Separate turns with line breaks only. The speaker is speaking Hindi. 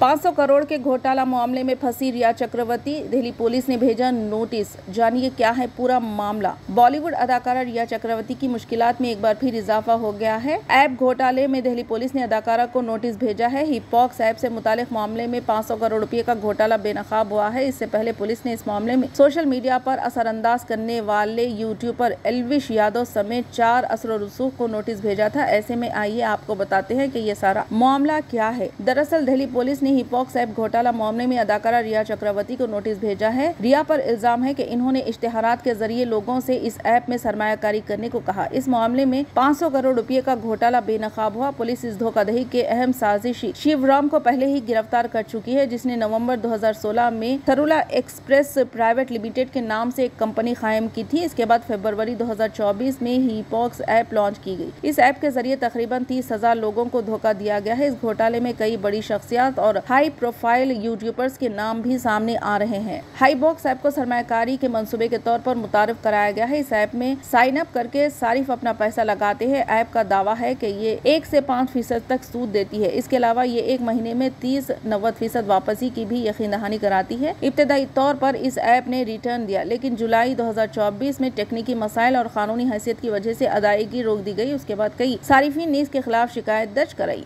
500 करोड़ के घोटाला मामले में फंसी रिया चक्रवर्ती, दिल्ली पुलिस ने भेजा नोटिस। जानिए क्या है पूरा मामला। बॉलीवुड अदाकारा रिया चक्रवर्ती की मुश्किलात में एक बार फिर इजाफा हो गया है। ऐप घोटाले में दिल्ली पुलिस ने अदाकारा को नोटिस भेजा है। हिपॉक्स ऐप से मुतालिक मामले में 500 करोड़ रुपए का घोटाला बेनकाब हुआ है। इससे पहले पुलिस ने इस मामले में सोशल मीडिया पर असरअंदाज करने वाले यूट्यूबर एल्विश यादव समेत 4 असर रसूख को नोटिस भेजा था। ऐसे में आइए आपको बताते हैं कि ये सारा मामला क्या है। दरअसल दिल्ली पुलिस ने हिपॉक्स ऐप घोटाला मामले में अदाकारा रिया चक्रवर्ती को नोटिस भेजा है। रिया पर इल्जाम है कि इन्होंने इश्तिहारात के जरिए लोगों से इस ऐप में सरमायाकारी करने को कहा। इस मामले में 500 करोड़ रुपए का घोटाला बेनकाब हुआ। पुलिस इस धोखाधड़ी के अहम साजिशी शिवराम को पहले ही गिरफ्तार कर चुकी है, जिसने नवंबर 2016 में तरुला एक्सप्रेस प्राइवेट लिमिटेड के नाम से एक कंपनी कायम की थी। इसके बाद फरवरी 2024 में हिपॉक्स ऐप लॉन्च की गई। इस ऐप के जरिए तकरीबन 30,000 लोगों को धोखा दिया गया है। इस घोटाले में कई बड़ी शख्सियत और हाई प्रोफाइल यूट्यूबर्स के नाम भी सामने आ रहे हैं। हिपॉक्स ऐप को सरमायाकारी के मंसूबे के तौर पर मुतारिफ कराया गया है। इस ऐप में साइन अप करके सारिफ अपना पैसा लगाते हैं। ऐप का दावा है कि ये 1 से 5% तक सूद देती है। इसके अलावा ये एक महीने में 30-90% वापसी की भी यकीन दहानी कराती है। इब्तदाई तौर पर इस ऐप ने रिटर्न दिया, लेकिन जुलाई 2024 में टेक्निकी मसाइल और कानूनी हैसियत की वजह से अदायगी रोक दी गई। उसके बाद कई सारिफिन ने इसके खिलाफ शिकायत दर्ज कराई।